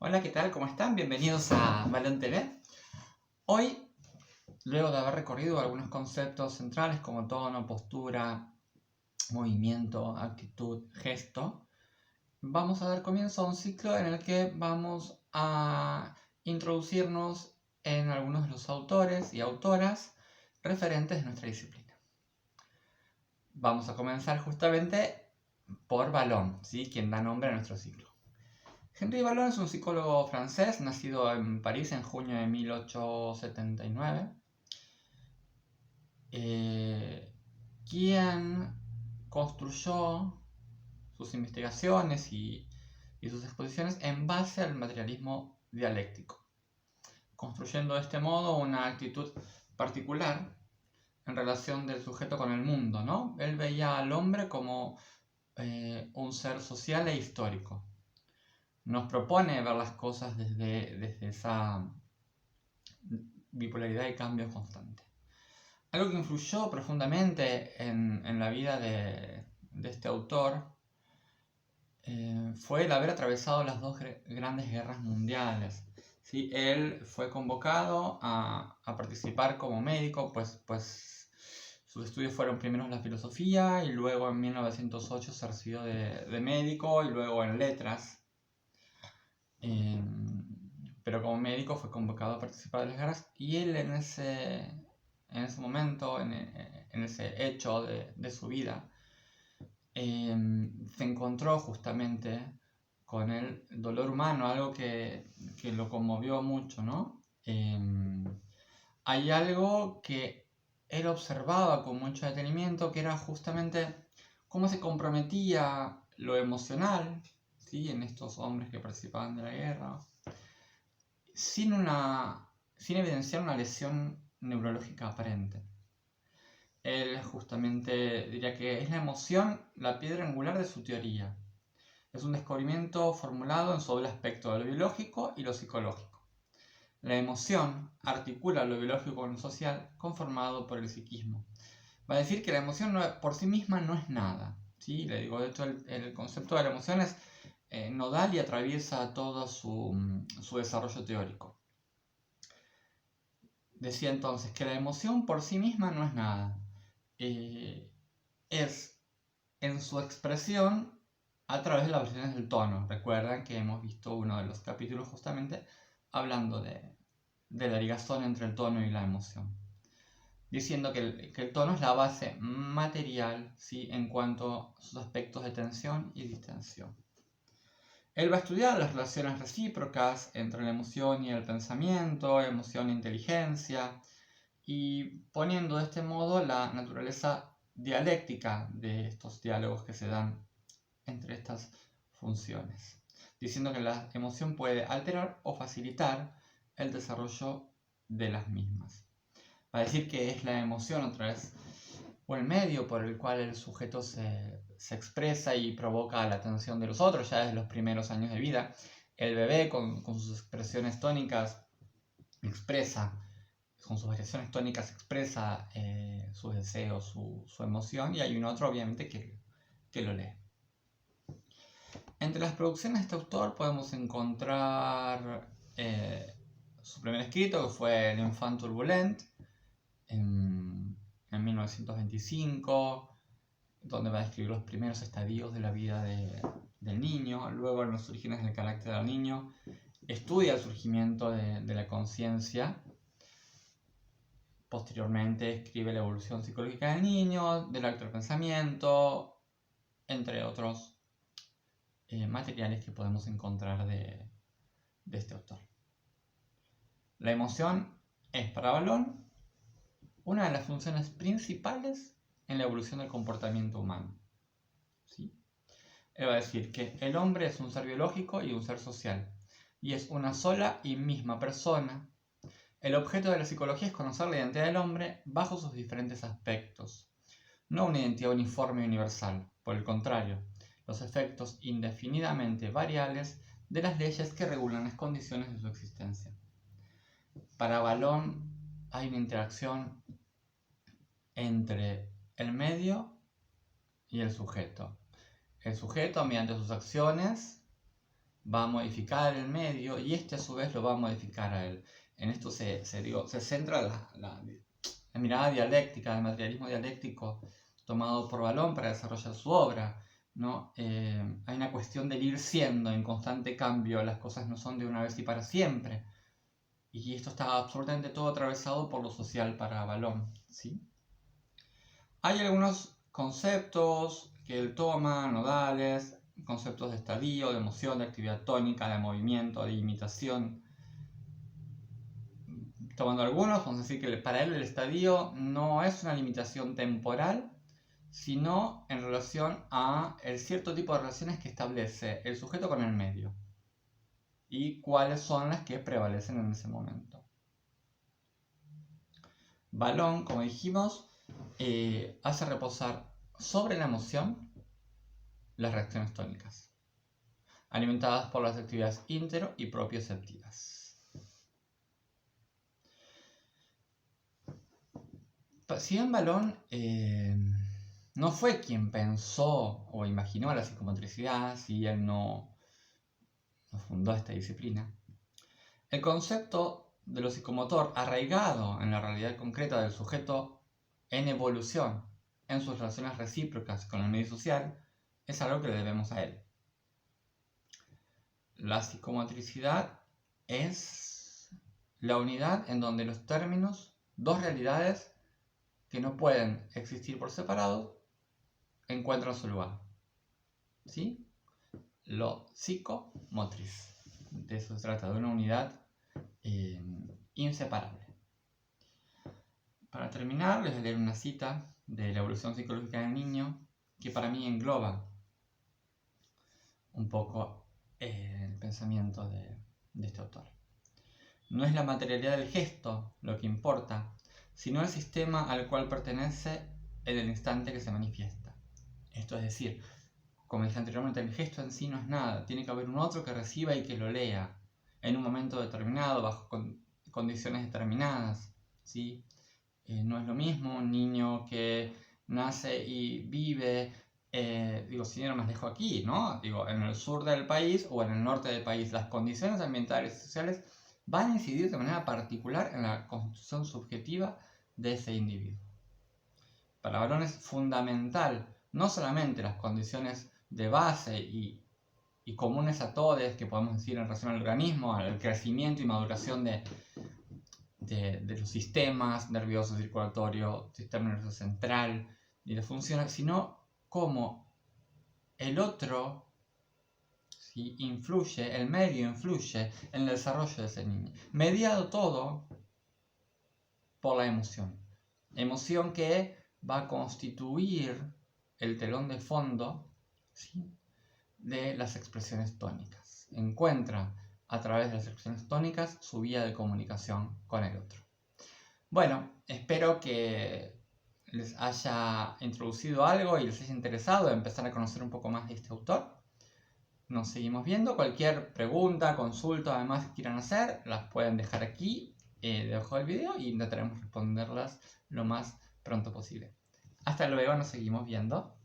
Hola, ¿qué tal? ¿Cómo están? Bienvenidos a Balón TV. Hoy, luego de haber recorrido algunos conceptos centrales como tono, postura, movimiento, actitud, gesto, vamos a dar comienzo a un ciclo en el que vamos a introducirnos en algunos de los autores y autoras referentes de nuestra disciplina. Vamos a comenzar justamente por Vallon, ¿sí? Quien da nombre a nuestro ciclo. Henri Vallon es un psicólogo francés, nacido en París en junio de 1879, quien construyó sus investigaciones y sus exposiciones en base al materialismo dialéctico, construyendo de este modo una actitud particular en relación del sujeto con el mundo, ¿no? Él veía al hombre como un ser social e histórico. Nos propone ver las cosas desde esa bipolaridad y cambio constante. Algo que influyó profundamente en la vida de este autor fue el haber atravesado las dos grandes guerras mundiales. ¿Sí? Él fue convocado a participar como médico, pues sus estudios fueron primero en la filosofía y luego en 1908 se recibió de médico y luego en letras. Pero como médico fue convocado a participar de las guerras y él en ese momento, en ese hecho de su vida, se encontró justamente con el dolor humano, algo que lo conmovió mucho, ¿no? Hay algo que él observaba con mucho detenimiento, que era justamente cómo se comprometía lo emocional, ¿sí? En estos hombres que participaban de la guerra, sin evidenciar una lesión neurológica aparente. Él justamente diría que es la emoción la piedra angular de su teoría. Es un descubrimiento formulado en su doble aspecto de lo biológico y lo psicológico. La emoción articula lo biológico con lo social, conformado por el psiquismo. Va a decir que la emoción por sí misma no es nada. ¿Sí? Le digo, de hecho, el concepto de la emoción es nodal y atraviesa todo su desarrollo teórico. Decía entonces que la emoción por sí misma no es nada. Es en su expresión a través de las variaciones del tono. Recuerdan que hemos visto uno de los capítulos justamente hablando de la ligazón entre el tono y la emoción. Diciendo que el tono es la base material, ¿sí? En cuanto a sus aspectos de tensión y distensión. Él va a estudiar las relaciones recíprocas entre la emoción y el pensamiento, emoción e inteligencia, y poniendo de este modo la naturaleza dialéctica de estos diálogos que se dan entre estas funciones, diciendo que la emoción puede alterar o facilitar el desarrollo de las mismas. Va a decir que es la emoción otra vez, o el medio por el cual el sujeto se expresa y provoca la atención de los otros ya desde los primeros años de vida. El bebé con sus expresiones tónicas expresa, con sus variaciones tónicas expresa sus deseos, su emoción, y hay un otro obviamente que lo lee. Entre las producciones de este autor podemos encontrar su primer escrito, que fue L'Enfant Turbulent, en 1925, donde va a describir los primeros estadios de la vida del niño. Luego, en los orígenes del carácter del niño, estudia el surgimiento de la conciencia. Posteriormente escribe la evolución psicológica del niño, del acto del pensamiento, entre otros materiales que podemos encontrar de este autor. La emoción es para Vallon una de las funciones principales en la evolución del comportamiento humano. ¿Sí? Él va a decir que el hombre es un ser biológico y un ser social, y es una sola y misma persona. El objeto de la psicología es conocer la identidad del hombre bajo sus diferentes aspectos, no una identidad uniforme y universal. Por el contrario, los efectos indefinidamente variables de las leyes que regulan las condiciones de su existencia. Para Vallon hay una interacción entre el medio y el sujeto. El sujeto, mediante sus acciones, va a modificar el medio y este a su vez lo va a modificar a él. En esto se centra la mirada dialéctica, el materialismo dialéctico tomado por Valón para desarrollar su obra, ¿no? Hay una cuestión del ir siendo en constante cambio, las cosas no son de una vez y para siempre. Y esto está absolutamente todo atravesado por lo social para Valón, ¿sí? Hay algunos conceptos que él toma, nodales, conceptos de estadio, de emoción, de actividad tónica, de movimiento, de imitación. Tomando algunos, vamos a decir que para él el estadio no es una limitación temporal, sino en relación a el cierto tipo de relaciones que establece el sujeto con el medio y cuáles son las que prevalecen en ese momento. Valón, como dijimos, hace reposar sobre la emoción las reacciones tónicas, alimentadas por las actividades intero y propioceptivas. Si bien Valón no fue quien pensó o imaginó la psicomotricidad, si él no fundó esta disciplina, el concepto de lo psicomotor arraigado en la realidad concreta del sujeto en evolución, en sus relaciones recíprocas con el medio social, es algo que le debemos a él. La psicomotricidad es la unidad en donde los términos, dos realidades que no pueden existir por separado, encuentran su lugar. ¿Sí? Lo psicomotriz. De eso se trata, de una unidad inseparable. Para terminar, les voy a leer una cita de la evolución psicológica del niño que para mí engloba un poco el pensamiento de este autor. No es la materialidad del gesto lo que importa, sino el sistema al cual pertenece en el instante que se manifiesta. Esto es decir, como dije anteriormente, el gesto en sí no es nada, tiene que haber un otro que reciba y que lo lea en un momento determinado, bajo condiciones determinadas, ¿sí? No es lo mismo un niño que nace y vive, sin ir más lejos aquí, ¿no? En el sur del país o en el norte del país, las condiciones ambientales y sociales van a incidir de manera particular en la constitución subjetiva de ese individuo. Para Valón es fundamental no solamente las condiciones de base y comunes a todos, que podemos decir en relación al organismo, al crecimiento y maduración de los sistemas nervioso, circulatorio, sistema nervioso central y de funciones, sino cómo el otro, ¿sí?, influye, el medio influye en el desarrollo de ese niño, mediado todo por la emoción. Emoción que va a constituir el telón de fondo, ¿sí?, de las expresiones tónicas. Encuentra a través de las expresiones tónicas su vía de comunicación con el otro. Bueno, espero que les haya introducido algo y les haya interesado empezar a conocer un poco más de este autor. Nos seguimos viendo. Cualquier pregunta, consulta, además que quieran hacer, las pueden dejar aquí debajo del video y intentaremos responderlas lo más pronto posible. Hasta luego, nos seguimos viendo.